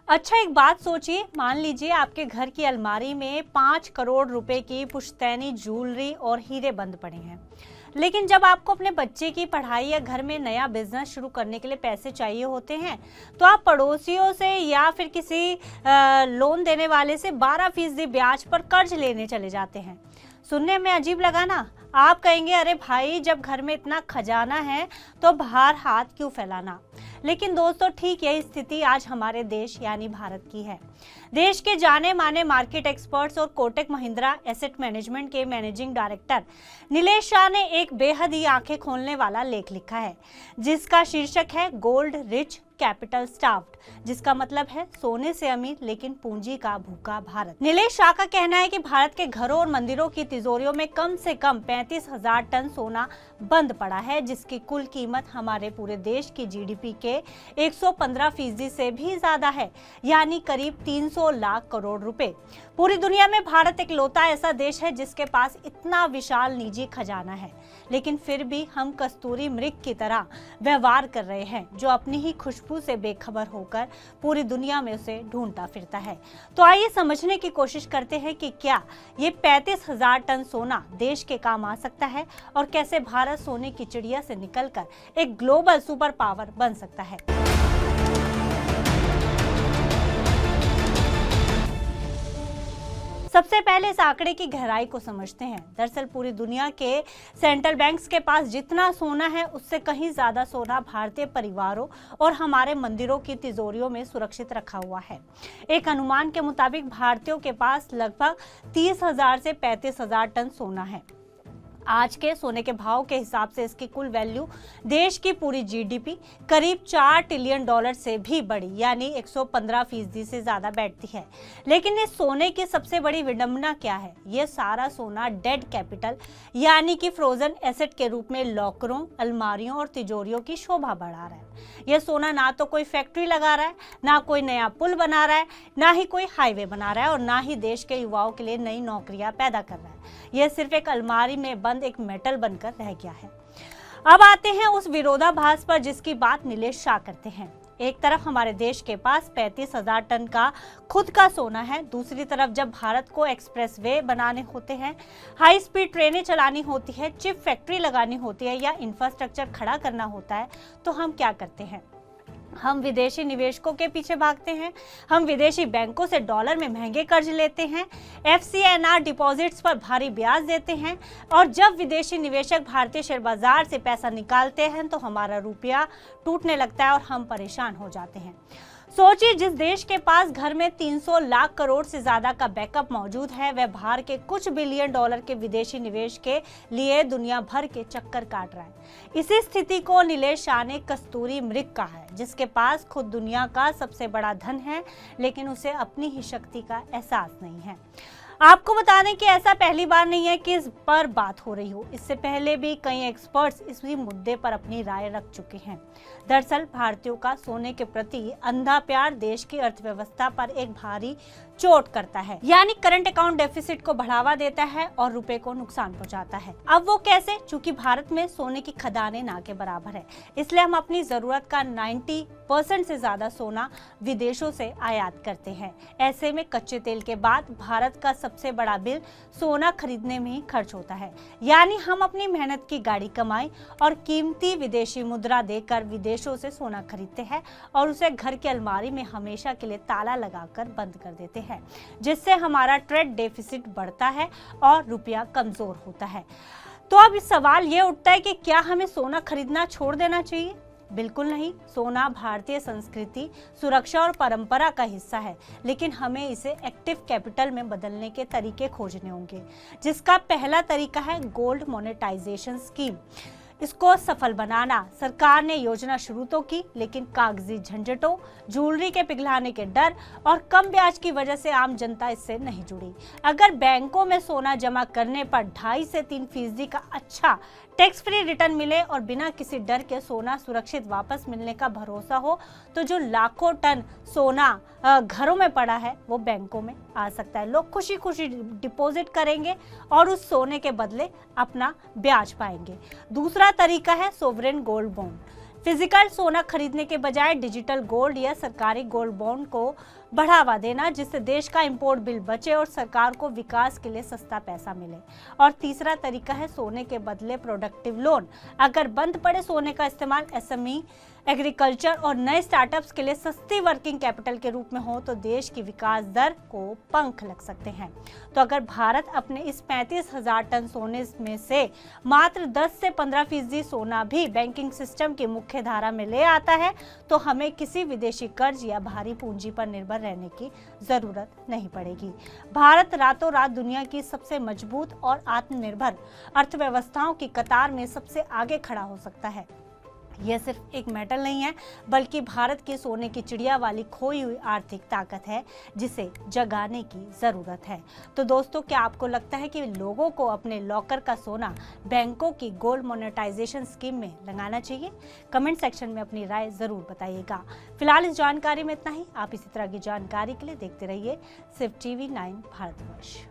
अच्छा, एक बात सोचिए, मान लीजिए आपके घर की अलमारी में 5 करोड़ रुपए की पुश्तैनी ज्वेलरी और हीरे बंद पड़े हैं। लेकिन जब आपको अपने बच्चे की पढ़ाई या घर में नया बिजनेस शुरू करने के लिए पैसे चाहिए होते हैं, तो आप पड़ोसियों से या फिर किसी लोन देने वाले से 12% ब्याज पर कर्ज लेने चले जाते हैं। सुनने में अजीब लगा ना? आप कहेंगे, अरे भाई, जब घर में इतना खजाना है तो बाहर हाथ क्यों फैलाना। लेकिन दोस्तों, ठीक यही स्थिति आज हमारे देश यानी भारत की है। देश के जाने माने मार्केट एक्सपर्ट्स और कोटक महिंद्रा एसेट मैनेजमेंट के मैनेजिंग डायरेक्टर नीलेश शाह ने एक बेहद ही आंखें खोलने वाला लेख लिखा है, जिसका शीर्षक है गोल्ड रिच कैपिटल स्टाफ्ड, जिसका मतलब है सोने से अमीर लेकिन पूंजी का भूखा भारत। नीलेश शाह का कहना है कि भारत के घरों और मंदिरों की तिजोरियों में कम से कम 35,000 टन सोना बंद पड़ा है, जिसकी कुल कीमत हमारे पूरे देश की जीडीपी के 115% से भी ज्यादा है, यानी करीब 300 लाख करोड़ रुपए। पूरी दुनिया में भारत इकलौता ऐसा देश है जिसके पास इतना विशाल निजी खजाना है, लेकिन फिर भी हम कस्तूरी मृग की तरह व्यवहार कर रहे हैं, जो अपनी ही खुशबू से बेखबर होकर पूरी दुनिया में उसे ढूंढता फिरता है। तो आइए समझने की कोशिश करते हैं कि क्या ये 35,000 टन सोना देश के काम आ सकता है और कैसे भारत सोने की चिड़िया से निकलकर एक ग्लोबल सुपर पावर बन सकता है। सबसे पहले इस आंकड़े की गहराई को समझते हैं। दरअसल पूरी दुनिया के सेंट्रल बैंक्स के पास जितना सोना है, उससे कहीं ज्यादा सोना भारतीय परिवारों और हमारे मंदिरों की तिजोरियों में सुरक्षित रखा हुआ है। एक अनुमान के मुताबिक भारतीयों के पास लगभग 30,000 से 35,000 टन सोना है। आज के सोने के भाव के हिसाब से इसकी कुल वैल्यू देश की पूरी जीडीपी करीब $4 ट्रिलियन से भी बड़ी, यानी 115% से ज्यादा बैठती है। लेकिन इस सोने की सबसे बड़ी विडंबना क्या है? यह सारा सोना डेड कैपिटल यानी कि फ्रोजन एसेट के रूप में लॉकरों, अलमारियों और तिजोरियों की शोभा बढ़ा रहा है। यह सोना ना तो कोई फैक्ट्री लगा रहा है, ना कोई नया पुल बना रहा है, ना ही कोई हाईवे बना रहा है और ना ही देश के युवाओं के लिए नई नौकरियां पैदा कर रहा है। यह सिर्फ एक अलमारी में बंद एक मेटल बनकर रह गया है। अब आते हैं उस विरोधाभास पर जिसकी बात नीलेश शाह करते हैं। एक तरफ हमारे देश के पास 35,000 टन का खुद का सोना है, दूसरी तरफ जब भारत को एक्सप्रेसवे बनाने होते हैं, हाई स्पीड ट्रेनें चलानी होती है, चिप फैक्ट्री लगानी होती है या इंफ्रास्ट्रक्चर खड़ा करना होता है, तो हम क्या करते हैं? हम विदेशी निवेशकों के पीछे भागते हैं। हम विदेशी बैंकों से डॉलर में महंगे कर्ज लेते हैं, FCNR डिपॉजिट्स पर भारी ब्याज देते हैं और जब विदेशी निवेशक भारतीय शेयर बाजार से पैसा निकालते हैं तो हमारा रुपया टूटने लगता है और हम परेशान हो जाते हैं। सोचिए, जिस देश के पास घर में 300 लाख करोड़ से ज्यादा का बैकअप मौजूद है, वह बाहर के कुछ बिलियन डॉलर के विदेशी निवेश के लिए दुनिया भर के चक्कर काट रहा है। इसी स्थिति को नीलेश शाह ने कस्तूरी मृग कहा है, जिसके पास खुद दुनिया का सबसे बड़ा धन है, लेकिन उसे अपनी ही शक्ति का एहसास नहीं है। आपको बता दें कि ऐसा पहली बार नहीं है कि इस पर बात हो रही हो। इससे पहले भी कई एक्सपर्ट्स इसी मुद्दे पर अपनी राय रख चुके हैं। दरअसल भारतीयों का सोने के प्रति अंधा प्यार देश की अर्थव्यवस्था पर एक भारी चोट करता है, यानी करंट अकाउंट डेफिसिट को बढ़ावा देता है और रुपए को नुकसान पहुंचाता है। अब वो कैसे? चूंकि भारत में सोने की खदानें ना के बराबर है, इसलिए हम अपनी जरूरत का 90% से ज्यादा सोना विदेशों से आयात करते हैं। ऐसे में कच्चे तेल के बाद भारत का सबसे बड़ा बिल सोना खरीदने में ही खर्च होता है, यानी हम अपनी मेहनत की गाड़ी कमाई और कीमती विदेशी मुद्रा देकर विदेशों से सोना खरीदते हैं और उसे घर की अलमारी में हमेशा के लिए ताला लगाकर बंद कर देते हैं, जिससे हमारा ट्रेड डेफिसिट बढ़ता है और रुपया कमजोर होता है। तो अब इस सवाल ये उठता है कि क्या हमें सोना खरीदना छोड़ देना चाहिए? बिल्कुल नहीं। सोना भारतीय संस्कृति, सुरक्षा और परंपरा का हिस्सा है, लेकिन हमें इसे एक्टिव कैपिटल में बदलने के तरीके खोजने होंगे, जिसका पहला तरीका है गोल्ड मोनेटाइजेशन स्कीम। इसको सफल बनाना सरकार ने योजना शुरू तो की, लेकिन कागजी झंझटों, ज्वेलरी के पिघलाने के डर और कम ब्याज की वजह से आम जनता इससे नहीं जुड़ी। अगर बैंकों में सोना जमा करने पर 2.5 से 3% का अच्छा टैक्स फ्री रिटर्न मिले और बिना किसी डर के सोना सुरक्षित वापस मिलने का भरोसा हो, तो जो लाखों टन सोना घरों में पड़ा है वो बैंकों में आ सकता है। लोग खुशी खुशी डिपॉजिट करेंगे और उस सोने के बदले अपना ब्याज पाएंगे। दूसरा तरीका है सोवरेन गोल्ड बॉन्ड। फिजिकल सोना खरीदने के बजाय डिजिटल गोल्ड या सरकारी गोल्ड बॉन्ड को बढ़ावा देना, जिससे देश का इंपोर्ट बिल बचे और सरकार को विकास के लिए सस्ता पैसा मिले। और तीसरा तरीका है सोने के बदले प्रोडक्टिव लोन। अगर बंद पड़े सोने का इस्तेमाल एसएमई, एग्रीकल्चर और नए स्टार्टअप्स के लिए सस्ती वर्किंग कैपिटल के रूप में हो तो देश की विकास दर को पंख लग सकते हैं। तो अगर भारत अपने इस 35,000 टन सोने में से मात्र 10 से 15% सोना भी बैंकिंग सिस्टम की मुख्य धारा में ले आता है तो हमें किसी विदेशी कर्ज या भारी पूंजी पर निर्भर रहने की जरूरत नहीं पड़ेगी। भारत रातों रात दुनिया की सबसे मजबूत और आत्मनिर्भर अर्थव्यवस्थाओं की कतार में सबसे आगे खड़ा हो सकता है। यह सिर्फ एक मेटल नहीं है, बल्कि भारत के सोने की चिड़िया वाली खोई हुई आर्थिक ताकत है जिसे जगाने की जरूरत है। तो दोस्तों, क्या आपको लगता है कि लोगों को अपने लॉकर का सोना बैंकों की गोल्ड मोनेटाइजेशन स्कीम में लगाना चाहिए? कमेंट सेक्शन में अपनी राय जरूर बताइएगा। फिलहाल इस जानकारी में इतना ही। आप इसी तरह की जानकारी के लिए देखते रहिए सिर्फ TV9 भारतवर्ष।